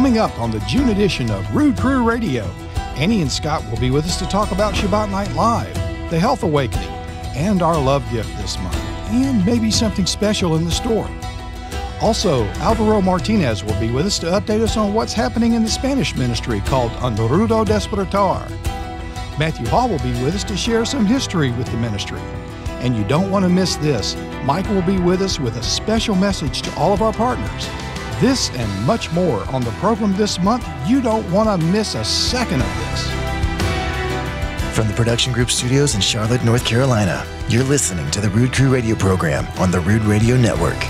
Coming up on the June edition of Rood Crew Radio, Annie and Scott will be with us to talk about Shabbat Night Live, the Health Awakening, and our love gift this month, and maybe something special in the store. Also, Alvaro Martinez will be with us to update us on what's happening in the Spanish ministry called Rudo Despertar. Matthew Hall will be with us to share some history with the ministry. And you don't want to miss this. Michael will be with us with a special message to all of our partners. This and much more on the program this month. You don't want to miss a second of this. From the Production Group studios in Charlotte, North Carolina, you're listening to the Rood Crew radio program on the Rood Radio Network.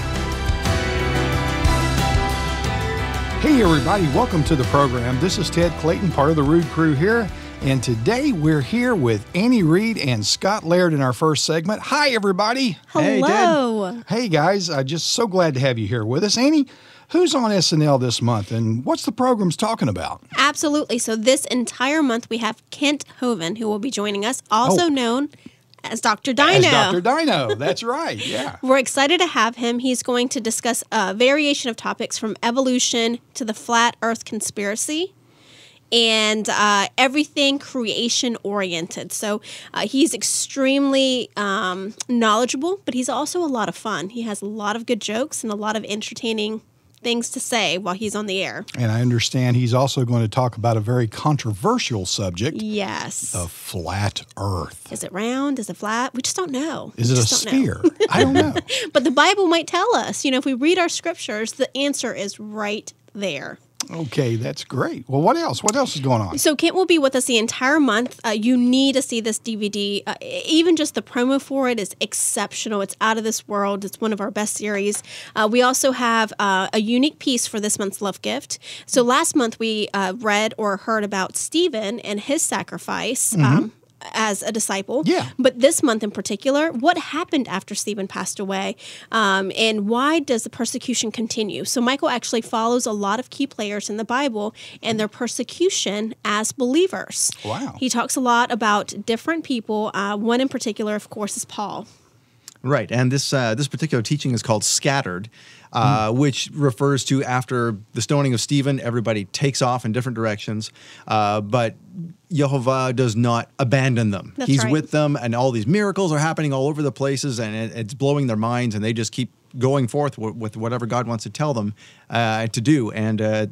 Hey everybody, welcome to the program. This is Tedd Clayton, part of the Rood Crew here. And today we're here with Annie Reed and Scott Laird in our first segment. Hi everybody. Hello. Hey guys, I'm just so glad to have you here with us. Annie, who's on SNL this month and what's the program's talking about? Absolutely. So this entire month we have Kent Hovind who will be joining us, also known as Dr. Dino. As Dr. Dino, that's right, yeah. We're excited to have him. He's going to discuss a variation of topics from evolution to the flat earth conspiracy and everything creation-oriented. So he's extremely knowledgeable, but he's also a lot of fun. He has a lot of good jokes and a lot of entertaining things to say while he's on the air. And I understand he's also going to talk about a very controversial subject. Yes. The flat earth. Is it round? Is it flat? We just don't know. Is it a sphere? I don't know. But the Bible might tell us. You know, if we read our scriptures, the answer is right there. Okay, that's great. Well, what else? What else is going on? So Kent will be with us the entire month. You need to see this DVD. Even just the promo for it is exceptional. It's out of this world. It's one of our best series. We also have a unique piece for this month's love gift. So last month we read or heard about Stephen and his sacrifice. As a disciple. Yeah. But this month in particular, what happened after Stephen passed away, and why does the persecution continue? So Michael actually follows a lot of key players in the Bible and their persecution as believers. Wow. He talks a lot about different people. One in particular, of course, is Paul. Right, and this particular teaching is called Scattered, which refers to after the stoning of Stephen, everybody takes off in different directions, but Yehovah does not abandon them. That's He's right. with them, and all these miracles are happening all over the places, and it's blowing their minds, and they just keep going forth with whatever God wants to tell them to do, and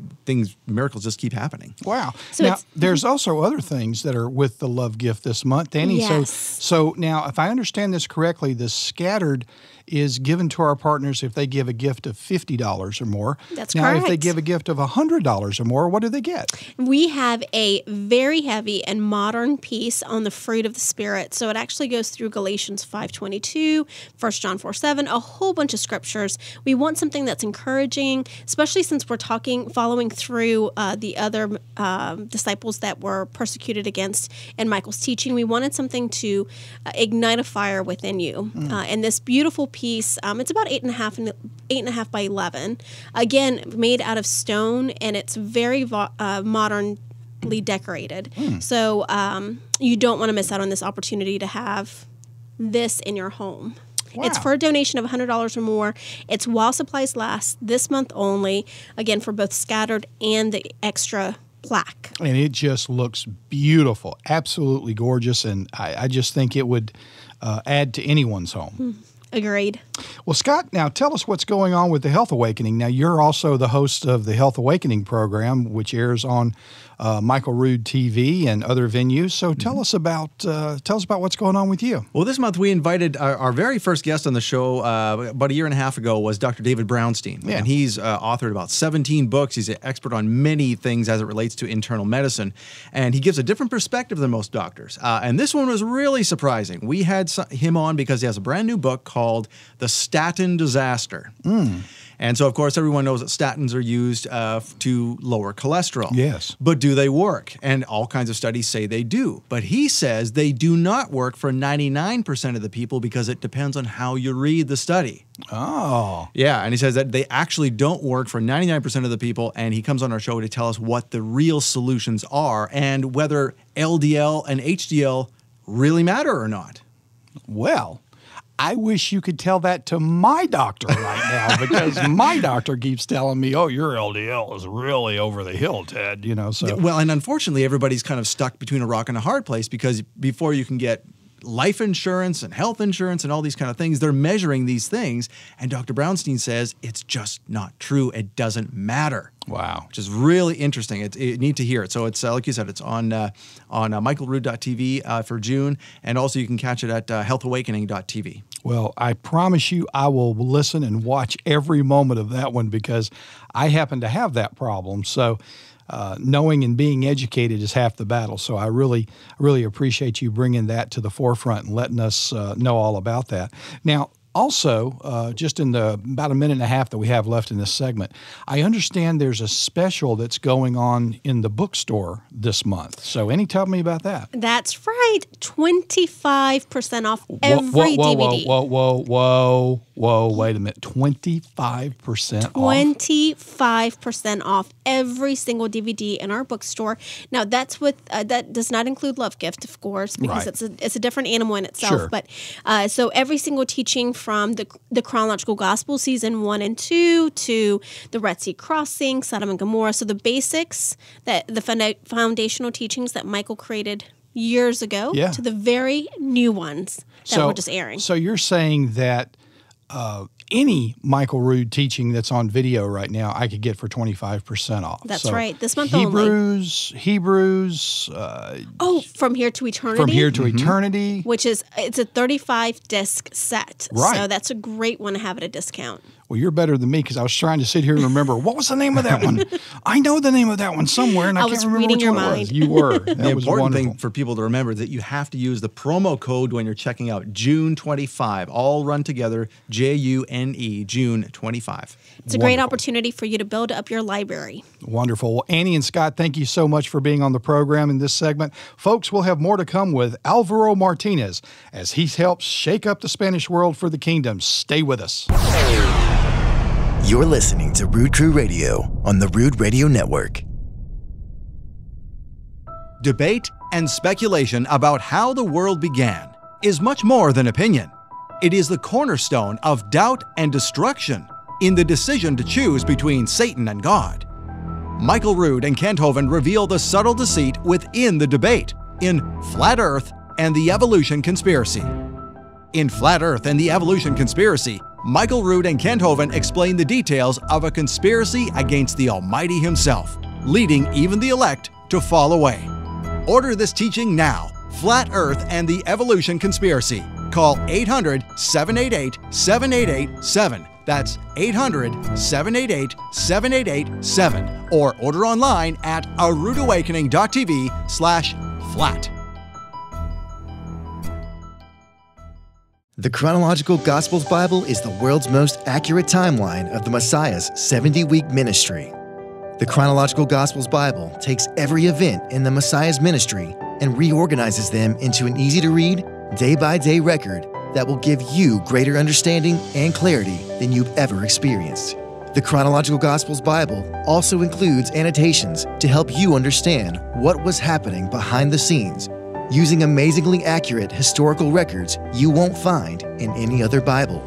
miracles just keep happening. Wow. So now, there's also other things that are with the love gift this month, Annie. Yes. So now, if I understand this correctly, the Scattered is given to our partners if they give a gift of $50 or more. That's now, correct. if they give a gift of $100 or more, what do they get? We have a very heavy and modern piece on the fruit of the Spirit. So it actually goes through Galatians 5:22, 1 John 4:7, a whole bunch of scriptures. We want something that's encouraging, especially since we're following through the other disciples that were persecuted against in Michael's teaching. We wanted something to ignite a fire within you. And this beautiful piece, it's about 8.5 by 11. Again, made out of stone, and it's very modernly decorated. So you don't want to miss out on this opportunity to have this in your home. Wow. It's for a donation of $100 or more. It's while supplies last, this month only, again, for both Scattered and the extra plaque. And it just looks beautiful, absolutely gorgeous, and I just think it would add to anyone's home. Agreed. Well, Scott, now tell us what's going on with the Health Awakening. Now, you're also the host of the Health Awakening program, which airs on Michael Rood TV and other venues. So tell us about what's going on with you. Well, this month we invited our very first guest on the show about a year and a half ago was Dr. David Brownstein. Yeah. And he's authored about 17 books. He's an expert on many things as it relates to internal medicine. And he gives a different perspective than most doctors. And this one was really surprising. We had him on because he has a brand new book called The Statin Disaster. And so, of course, everyone knows that statins are used to lower cholesterol. Yes. But do they work? And all kinds of studies say they do. But he says they do not work for 99% of the people because it depends on how you read the study. Oh. Yeah, and he says that they actually don't work for 99% of the people, and he comes on our show to tell us what the real solutions are and whether LDL and HDL really matter or not. Well, I wish you could tell that to my doctor right now, because my doctor keeps telling me, oh, your LDL is really over the hill, Ted, so. Yeah, well, and unfortunately, everybody's kind of stuck between a rock and a hard place, because before you can get life insurance and health insurance and all these kind of things, they're measuring these things. And Dr. Brownstein says it's just not true. It doesn't matter. Wow. Which is really interesting. You need to hear it. So it's, like you said, it's on michaelrood.tv for June. And also you can catch it at healthawakening.tv. Well, I promise you I will listen and watch every moment of that one, because I happen to have that problem. So knowing and being educated is half the battle. So I really, really appreciate you bringing that to the forefront and letting us know all about that. Now, also, just in the about a minute and a half that we have left in this segment, I understand there's a special that's going on in the bookstore this month. So tell me about that. That's right. 25% off every DVD. Whoa, wait a minute. 25% off? 25% off every single DVD in our bookstore. Now, that's with that does not include Love Gift, of course, because it's a different animal in itself. Sure. But so every single teaching from the Chronological Gospel, season 1 and 2, to the Red Sea Crossing, Sodom and Gomorrah. So the basics, the foundational teachings that Michael created years ago, to the very new ones that we're just airing. So you're saying that any Michael Rood teaching that's on video right now, I could get for 25% off. That's right. This month only. Hebrews. From Here to Eternity. From Here to Eternity. Which it's a 35-disc set. Right. So that's a great one to have at a discount. Well, you're better than me, because I was trying to sit here and remember, what was the name of that one? I know the name of that one somewhere, and I can't remember reading which your one mind. it was. You were. That The was important wonderful. thing for people to remember is that you have to use the promo code when you're checking out, June 25. All run together, JUNE, June 25. It's a great opportunity for you to build up your library. Wonderful. Well, Annie and Scott, thank you so much for being on the program in this segment. Folks, we'll have more to come with Alvaro Martinez as he helps shake up the Spanish world for the kingdom. Stay with us. You're listening to Rood Crew Radio on the Rood Radio Network. Debate and speculation about how the world began is much more than opinion. It is the cornerstone of doubt and destruction in the decision to choose between Satan and God. Michael Rood and Kent Hovind reveal the subtle deceit within the debate in Flat Earth and the Evolution Conspiracy. In Flat Earth and the Evolution Conspiracy, Michael Rood and Kent Hovind explain the details of a conspiracy against the Almighty himself, leading even the elect to fall away. Order this teaching now, Flat Earth and the Evolution Conspiracy. Call 800-788-7887. That's 800-788-7887. Or order online at aroodawakening.tv/flat. The Chronological Gospels Bible is the world's most accurate timeline of the Messiah's 70-week ministry. The Chronological Gospels Bible takes every event in the Messiah's ministry and reorganizes them into an easy-to-read, day-by-day record that will give you greater understanding and clarity than you've ever experienced. The Chronological Gospels Bible also includes annotations to help you understand what was happening behind the scenes, using amazingly accurate historical records you won't find in any other Bible.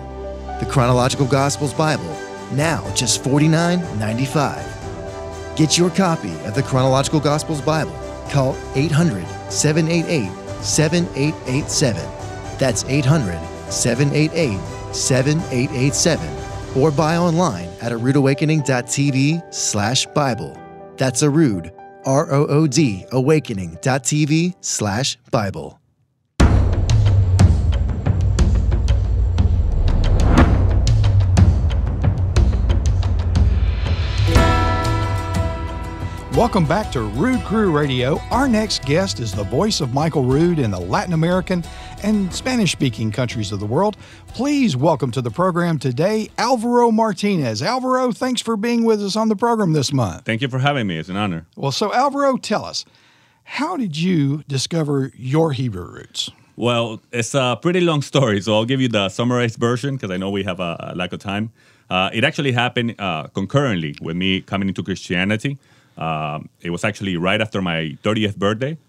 The Chronological Gospels Bible, now just $49.95. Get your copy of the Chronological Gospels Bible. Call 800-788-7887. That's 800-788-7887. Or buy online at aroodawakening.tv/Bible. That's Arood, ROOD, awakening.tv/Bible. Welcome back to Rood Crew Radio. Our next guest is the voice of Michael Rood in the Latin American and Spanish-speaking countries of the world. Please welcome to the program today, Alvaro Martinez. Alvaro, thanks for being with us on the program this month. Thank you for having me. It's an honor. Well, so Alvaro, tell us, how did you discover your Hebrew roots? Well, it's a pretty long story, so I'll give you the summarized version because I know we have a lack of time. It actually happened concurrently with me coming into Christianity. It was actually right after my 30th birthday.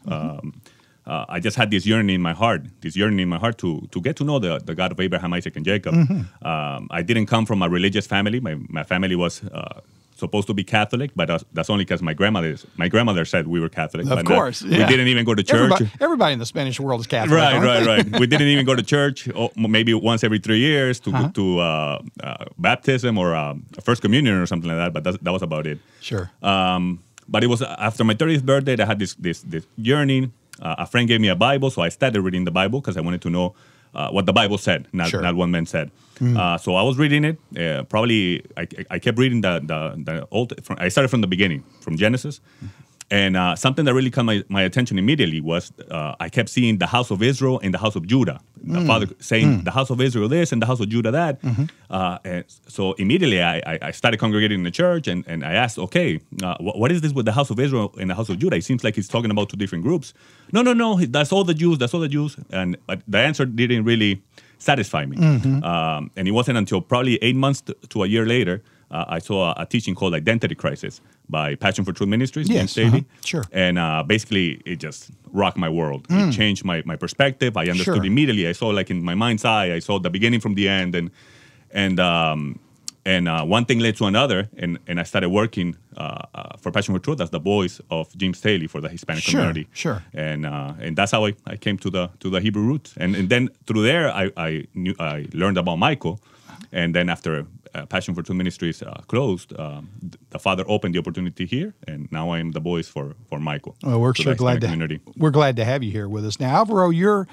I just had this yearning in my heart, to get to know the God of Abraham, Isaac, and Jacob. I didn't come from a religious family. My family was supposed to be Catholic, but that's only because my grandmother said we were Catholic. Of course, we didn't even go to church. Everybody in the Spanish world is Catholic. Right. We didn't even go to church. Maybe once every 3 years to baptism or first communion or something like that. But that was about it. Sure. But it was after my 30th birthday that I had this yearning. A friend gave me a Bible, so I started reading the Bible because I wanted to know what the Bible said, not what men said. So I was reading it. Probably I kept reading the old. I started from the beginning, from Genesis, and something that really caught my attention immediately was I kept seeing the house of Israel and the house of Judah. The Father saying the house of Israel this and the house of Judah that. And so immediately I started congregating in the church, and I asked, okay, what is this with the house of Israel and the house of Judah? It seems like he's talking about two different groups. No, that's all the Jews. But the answer didn't really satisfy me. And it wasn't until probably 8 months to a year later I saw a teaching called Identity Crisis by Passion for Truth Ministries, James Staley. Sure. And basically, it just rocked my world. It changed my perspective. I understood immediately. I saw, like in my mind's eye, I saw the beginning from the end. And one thing led to another, and I started working for Passion for Truth as the voice of James Staley for the Hispanic community. Sure. And that's how I came to the Hebrew roots. And then through there, I learned about Michael. And then after Passion for Truth Ministries closed, the Father opened the opportunity here, and now I am the voice for Michael. Well, we're glad to have you here with us. Now, Alvaro, your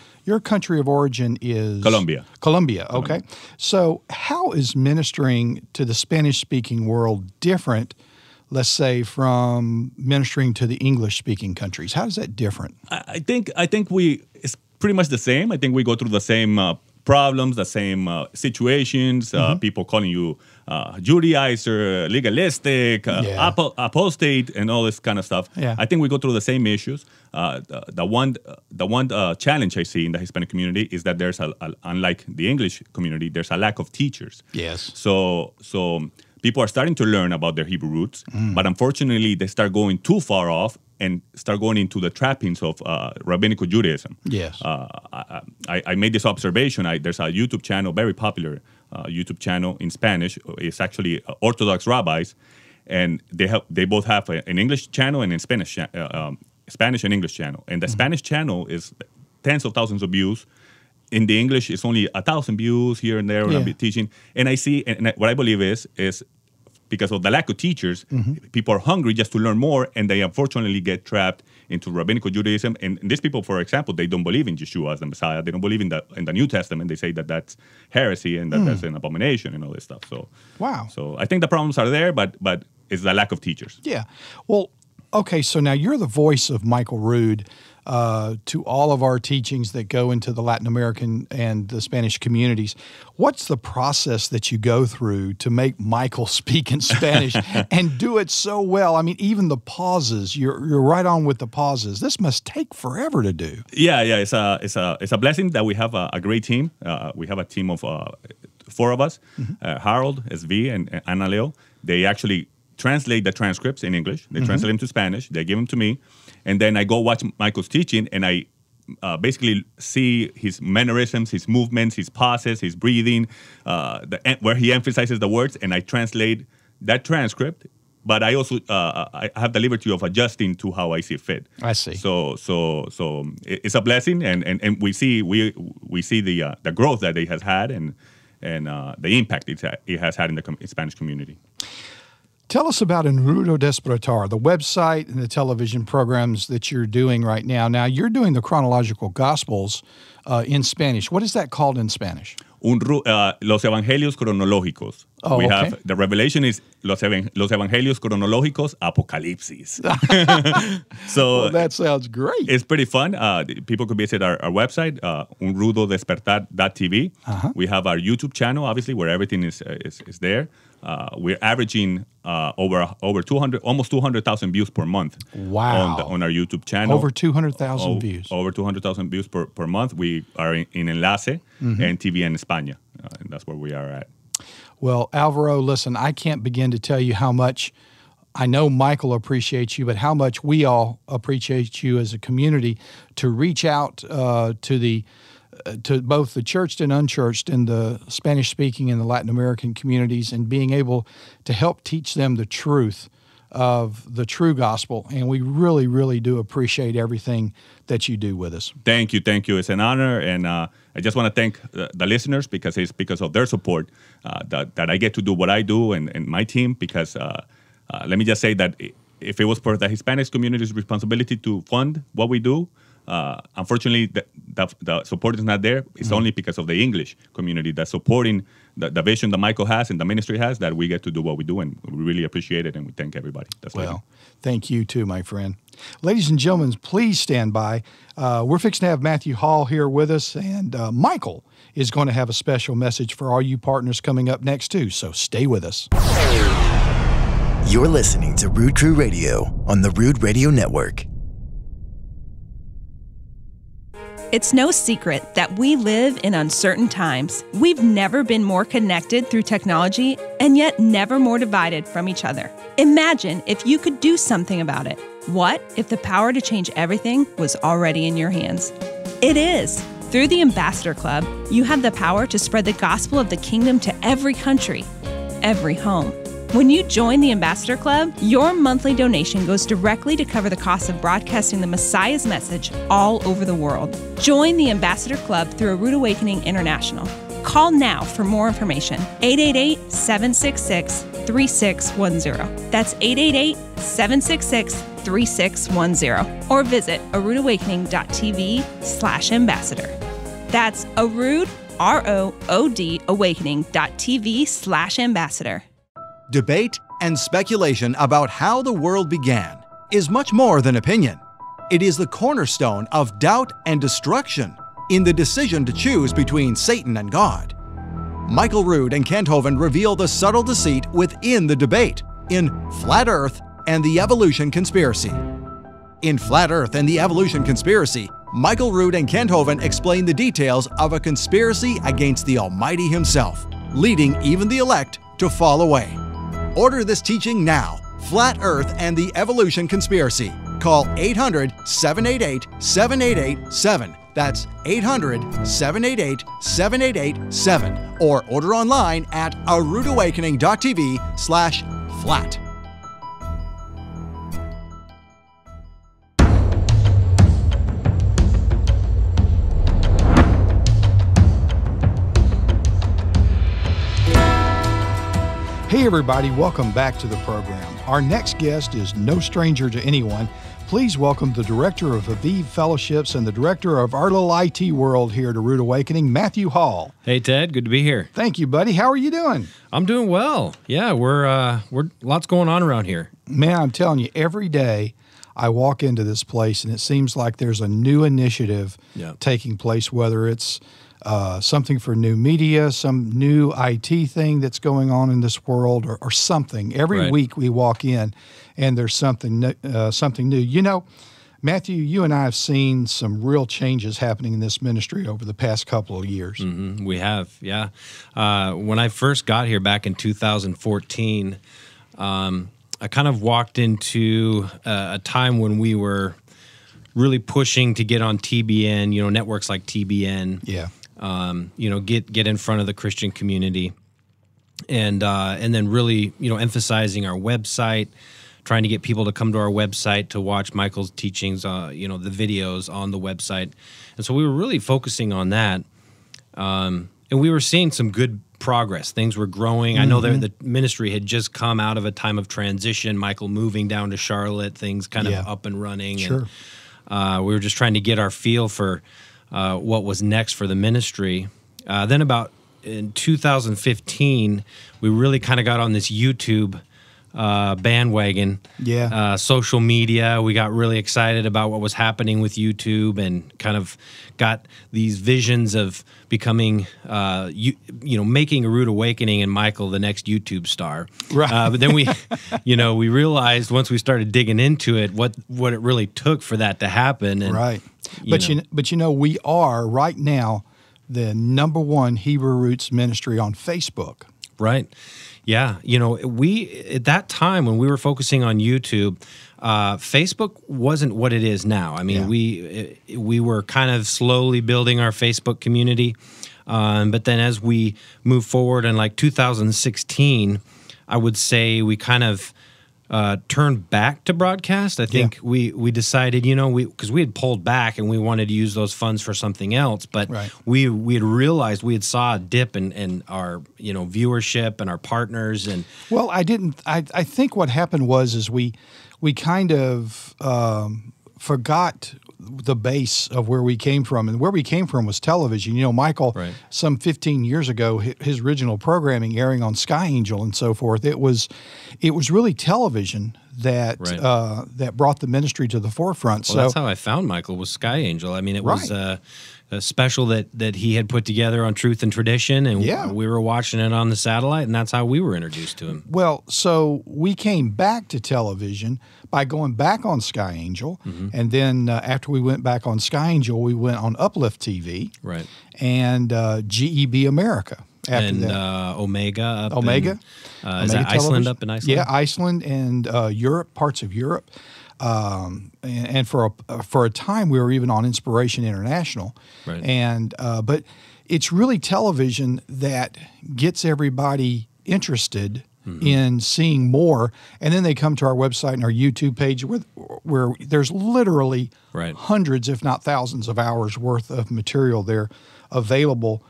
country of origin is Colombia. Okay. So how is ministering to the Spanish-speaking world different, let's say, from ministering to the English-speaking countries? How is that different? I think it's pretty much the same. I think we go through the same problems, the same situations, people calling you Judaizer, legalistic, apostate, and all this kind of stuff. Yeah. I think we go through the same issues. The one challenge I see in the Hispanic community is that there's unlike the English community, there's a lack of teachers. Yes. So people are starting to learn about their Hebrew roots, but unfortunately they start going too far off and start going into the trappings of rabbinical Judaism. Yes. I made this observation. There's a YouTube channel, very popular YouTube channel in Spanish. It's actually Orthodox rabbis, and they both have an English channel and a Spanish and English channel. And the Spanish channel is tens of thousands of views. In the English, it's only 1,000 views here and there when I'm teaching. And I see, and what I believe is because of the lack of teachers, people are hungry just to learn more, and they unfortunately get trapped into rabbinical Judaism. And these people, for example, they don't believe in Yeshua as the Messiah. They don't believe in the New Testament. They say that that's heresy and that that's an abomination and all this stuff. So wow. So I think the problems are there, but it's the lack of teachers. Yeah. Well, okay, so now you're the voice of Michael Rood to all of our teachings that go into the Latin American and the Spanish communities. What's the process that you go through to make Michael speak in Spanish and do it so well? I mean, even the pauses, you're right on with the pauses. This must take forever to do. Yeah. It's a blessing that we have a great team. We have a team of 4 of us, Harold, SV, and Ana Leo. They actually translate the transcripts in English. They translate them to Spanish. They give them to me. And then I go watch Michael's teaching, and I basically see his mannerisms, his movements, his pauses, his breathing, where he emphasizes the words, and I translate that transcript. But I also I have the liberty of adjusting to how I see fit. I see. So it's a blessing, and we see the growth that it has had, and the impact it has had in the Spanish community. Tell us about Enrudo Despertar, the website and the television programs that you're doing right now. Now, you're doing the chronological Gospels in Spanish. What is that called in Spanish? Los Evangelios Cronológicos. We have, the revelation is Los Evangelios Cronológicos Apocalipsis. So that sounds great. It's pretty fun. People could visit our website, unrudodespertar.tv. We have our YouTube channel, obviously, where everything is there. We're averaging over 200, almost 200,000 views per month. Wow! On our YouTube channel, over 200,000 views. Over 200,000 views per month. We are in Enlace and TV en España, and that's where we are at. Well, Alvaro, listen, I can't begin to tell you how much I know Michael appreciates you, but how much we all appreciate you as a community to reach out to both the churched and unchurched in the Spanish-speaking and the Latin American communities, and being able to help teach them the truth of the true gospel. And we really, really do appreciate everything that you do with us. Thank you. It's an honor. And I just want to thank the listeners, because it's because of their support that I get to do what I do, and my team, because let me just say that if it was for the Hispanic community's responsibility to fund what we do, unfortunately, the support is not there. It's only because of the English community that's supporting the vision that Michael has and the ministry has, that we get to do what we do, and we really appreciate it, and we thank everybody. Thank you too, my friend. Ladies and gentlemen, please stand by. We're fixing to have Matthew Hall here with us, and Michael is going to have a special message for all you partners coming up next too, so stay with us. You're listening to Rood Crew Radio on the Rood Radio Network. It's no secret that we live in uncertain times. We've never been more connected through technology, and yet never more divided from each other. Imagine if you could do something about it. What if the power to change everything was already in your hands? It is. Through the Ambassador Club, you have the power to spread the gospel of the kingdom to every country, every home. When you join the Ambassador Club, your monthly donation goes directly to cover the cost of broadcasting the Messiah's message all over the world. Join the Ambassador Club through A Rood Awakening International. Call now for more information. 888-766-3610. That's 888-766-3610. Or visit aroodawakening.tv/ambassador. That's A Rood, R-O-O-D, awakening.tv/ambassador. Debate and speculation about how the world began is much more than opinion. It is the cornerstone of doubt and destruction in the decision to choose between Satan and God. Michael Rood and Kent Hovind reveal the subtle deceit within the debate in Flat Earth and the Evolution Conspiracy. In Flat Earth and the Evolution Conspiracy, Michael Rood and Kent Hovind explain the details of a conspiracy against the Almighty himself, leading even the elect to fall away. Order this teaching now, Flat Earth and the Evolution Conspiracy. Call 800-788-7887. That's 800-788-7887. Or order online at aroodawakening.tv/flat. Hey everybody, welcome back to the program. Our next guest is no stranger to anyone. Please welcome the director of Aviv Fellowships and the director of our little IT world here to Rood Awakening, Matthew Hall. Hey Ted, good to be here. Thank you, buddy. How are you doing? I'm doing well. Yeah, we're lots going on around here. Man, I'm telling you, every day I walk into this place and it seems like there's a new initiative taking place, whether it's something for new media, some new IT thing that's going on in this world, or something. Every week we walk in, and there's something new. You know, Matthew, you and I have seen some real changes happening in this ministry over the past couple of years. Mm-hmm, we have, yeah. When I first got here back in 2014, I kind of walked into a time when we were really pushing to get on TBN, networks like TBN. Yeah. Get in front of the Christian community, and then really, emphasizing our website, trying to get people to come to our website to watch Michael's teachings, the videos on the website. And so we were really focusing on that, and we were seeing some good progress. Things were growing. I know that the ministry had just come out of a time of transition, Michael moving down to Charlotte, things kind of up and running. Sure. And we were just trying to get our feel for what was next for the ministry. Then about in 2015, we really kind of got on this YouTube bandwagon. Yeah. Social media. We got really excited about what was happening with YouTube and kind of got these visions of becoming, making A Rood Awakening and Michael the next YouTube star. Right. But then we, we realized once we started digging into it, what it really took for that to happen. And, right. But we are right now the #1 Hebrew Roots ministry on Facebook. Right. Yeah, you know, at that time when we were focusing on YouTube, Facebook wasn't what it is now. I mean, we were kind of slowly building our Facebook community, but then as we moved forward in like 2016, I would say we kind of turned back to broadcast. I think we decided, you know, because we had pulled back and we wanted to use those funds for something else, but we had realized we had saw a dip in our, you know, viewership and our partners. And well, I think what happened was we kind of forgot the base of where we came from, and where we came from was television. You know, Michael, some 15 years ago, his original programming airing on Sky Angel and so forth, it was really television that that brought the ministry to the forefront. Well, so that's how I found Michael, was Sky Angel. I mean, it was a special that he had put together on Truth and Tradition, and we were watching it on the satellite, and that's how we were introduced to him. Well, so we came back to television by going back on Sky Angel, and then after we went back on Sky Angel, we went on Uplift TV, and GEB America. After that. Omega. Omega. Is that Iceland up in Iceland? Yeah, Iceland and Europe, parts of Europe. And for a time, we were even on Inspiration International. And but it's really television that gets everybody interested in seeing more, and then they come to our website and our YouTube page where there's literally hundreds, if not thousands, of hours worth of material there available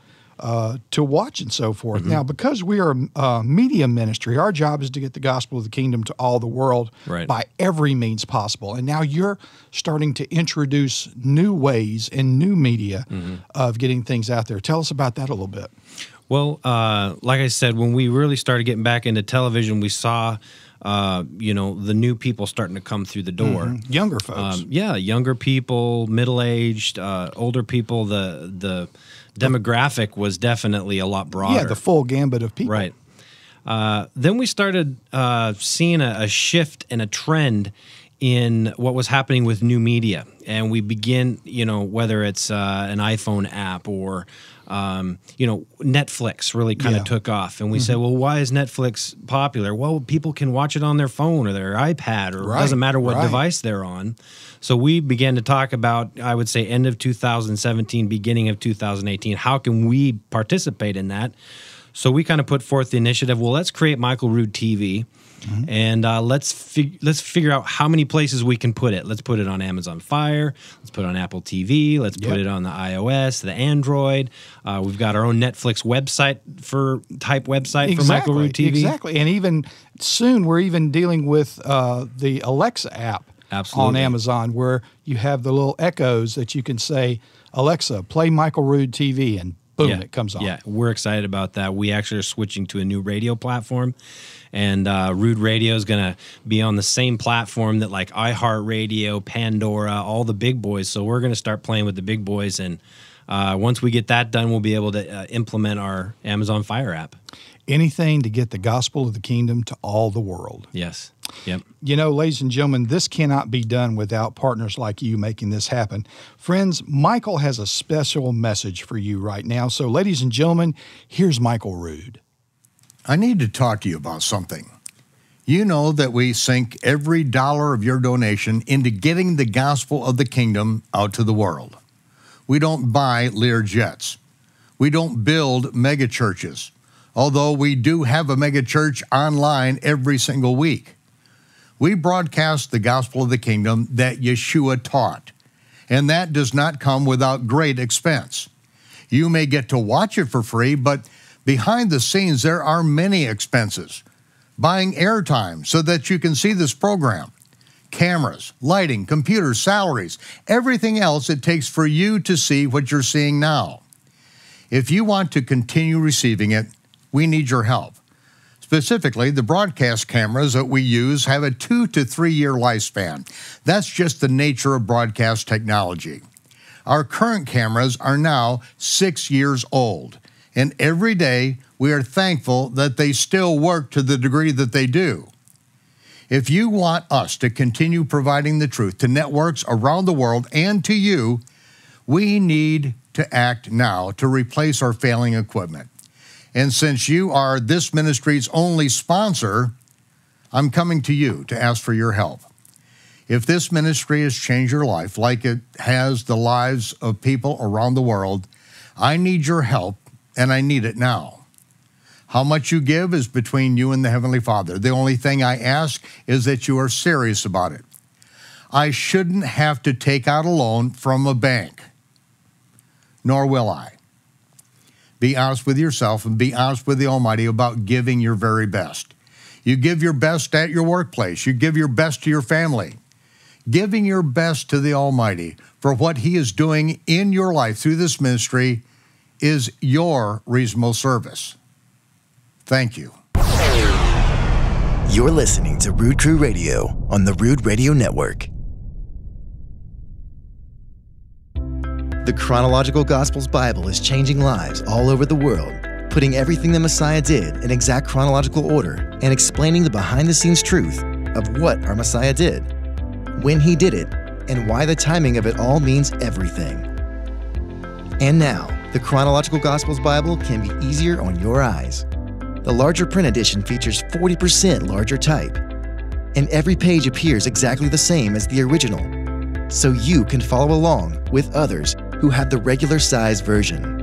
to watch and so forth. Now, because we are a media ministry, our job is to get the gospel of the kingdom to all the world by every means possible. And now you're starting to introduce new ways and new media of getting things out there. Tell us about that a little bit. Well, like I said, when we really started getting back into television, we saw you know, the new people starting to come through the door. Younger folks. Younger people, middle-aged, older people. The demographic was definitely a lot broader. Yeah, the full gambit of people. Right. Then we started seeing a shift and a trend in what was happening with new media. And we begin, you know, whether it's an iPhone app or, you know, Netflix really kind of took off. And we said, well, why is Netflix popular? Well, people can watch it on their phone or their iPad, or it doesn't matter what device they're on. So we began to talk about, I would say, end of 2017, beginning of 2018, how can we participate in that? So we kind of put forth the initiative, well, let's create Michael Rood TV, and let's figure out how many places we can put it. Let's put it on Amazon Fire. Let's put it on Apple TV. Let's put it on the iOS, the Android. We've got our own Netflix website for Michael Rood TV. Exactly, and even soon we're even dealing with the Alexa app on Amazon, where you have the little echoes that you can say, Alexa, play Michael Rood TV, and boom, it comes on. Yeah, we're excited about that. We actually are switching to a new radio platform, and Rood Radio is going to be on the same platform that like iHeartRadio, Pandora, all the big boys. So we're going to start playing with the big boys, and once we get that done, we'll be able to implement our Amazon Fire app. Anything to get the gospel of the kingdom to all the world. Yes. Yep. You know, ladies and gentlemen, this cannot be done without partners like you making this happen. Friends, Michael has a special message for you right now. So, ladies and gentlemen, here's Michael Rood. I need to talk to you about something. You know that we sink every dollar of your donation into getting the gospel of the kingdom out to the world. We don't buy Lear jets. We don't build mega churches, although we do have a mega church online every single week. We broadcast the gospel of the kingdom that Yeshua taught, and that does not come without great expense. You may get to watch it for free, but behind the scenes there are many expenses. Buying airtime so that you can see this program, cameras, lighting, computers, salaries, everything else it takes for you to see what you're seeing now. If you want to continue receiving it, we need your help. Specifically, the broadcast cameras that we use have a 2 to 3 year lifespan. That's just the nature of broadcast technology. Our current cameras are now 6 years old, and every day we are thankful that they still work to the degree that they do. If you want us to continue providing the truth to networks around the world and to you, we need to act now to replace our failing equipment. And since you are this ministry's only sponsor, I'm coming to you to ask for your help. If this ministry has changed your life like it has the lives of people around the world, I need your help, and I need it now. How much you give is between you and the Heavenly Father. The only thing I ask is that you are serious about it. I shouldn't have to take out a loan from a bank, nor will I. Be honest with yourself and be honest with the Almighty about giving your very best. You give your best at your workplace. You give your best to your family. Giving your best to the Almighty for what He is doing in your life through this ministry is your reasonable service. Thank you. You're listening to Rood Crew Radio on the Rood Radio Network. The Chronological Gospels Bible is changing lives all over the world, putting everything the Messiah did in exact chronological order and explaining the behind-the-scenes truth of what our Messiah did, when He did it, and why the timing of it all means everything. And now, the Chronological Gospels Bible can be easier on your eyes. The larger print edition features 40% larger type, and every page appears exactly the same as the original, so you can follow along with others who have the regular size version.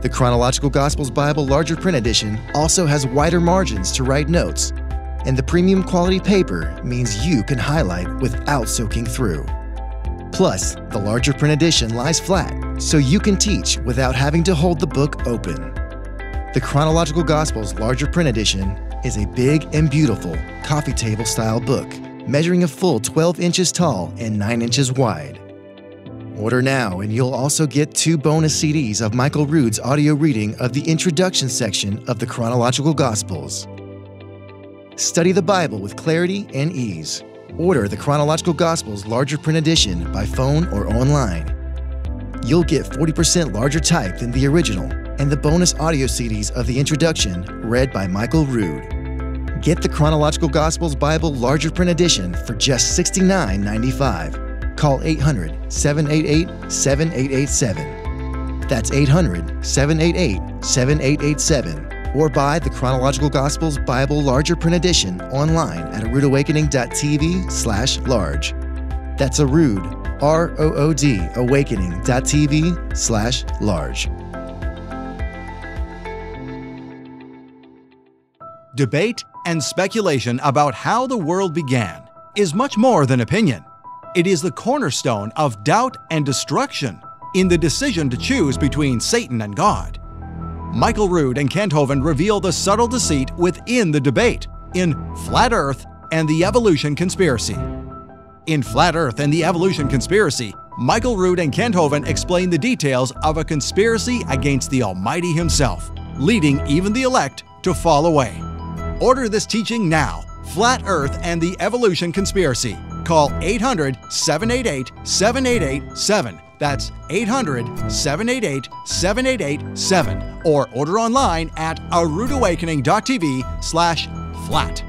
The Chronological Gospels Bible Larger Print Edition also has wider margins to write notes, and the premium quality paper means you can highlight without soaking through. Plus, the Larger Print Edition lies flat, so you can teach without having to hold the book open. The Chronological Gospels Larger Print Edition is a big and beautiful coffee table style book, measuring a full 12 inches tall and 9 inches wide. Order now and you'll also get 2 bonus CDs of Michael Rood's audio reading of the introduction section of the Chronological Gospels. Study the Bible with clarity and ease. Order the Chronological Gospels Larger Print Edition by phone or online. You'll get 40% larger type than the original and the bonus audio CDs of the introduction read by Michael Rood. Get the Chronological Gospels Bible Larger Print Edition for just $69.95. Call 800-788-7887. That's 800-788-7887. Or buy the Chronological Gospels Bible Larger Print Edition online at aroodawakening.tv/large. That's Rood, R-O-O-D, awakening.tv/large. Debate and speculation about how the world began is much more than opinion. It is the cornerstone of doubt and destruction in the decision to choose between Satan and God. Michael Rood and Kent Hovind reveal the subtle deceit within the debate in Flat Earth and the Evolution Conspiracy. In Flat Earth and the Evolution Conspiracy, Michael Rood and Kent Hovind explain the details of a conspiracy against the Almighty Himself, leading even the elect to fall away. Order this teaching now, Flat Earth and the Evolution Conspiracy. Call 800-788-7887. That's 800-788-7887. Or order online at aroodawakening.tv/flat.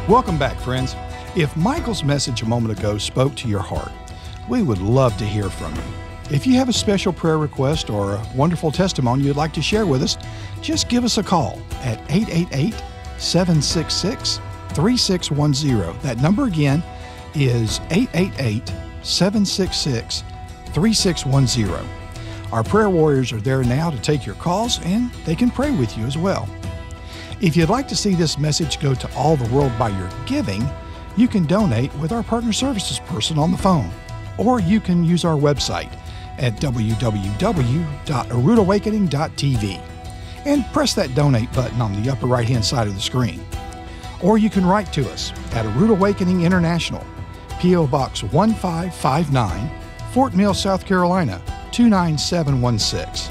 Welcome back, friends. If Michael's message a moment ago spoke to your heart, we would love to hear from you. If you have a special prayer request or a wonderful testimony you'd like to share with us, just give us a call at 888-766-3610. That number again is 888-766-3610. Our prayer warriors are there now to take your calls, and they can pray with you as well. If you'd like to see this message go to all the world by your giving, you can donate with our partner services person on the phone, or you can use our website at www.aroodawakening.tv and press that donate button on the upper right-hand side of the screen. Or you can write to us at A Rood Awakening International, P.O. Box 1559, Fort Mill, South Carolina, 29716.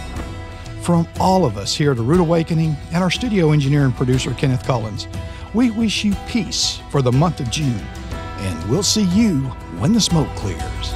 From all of us here at A Rood Awakening and our studio engineer and producer, Kenneth Collins, we wish you peace for the month of June, and we'll see you when the smoke clears.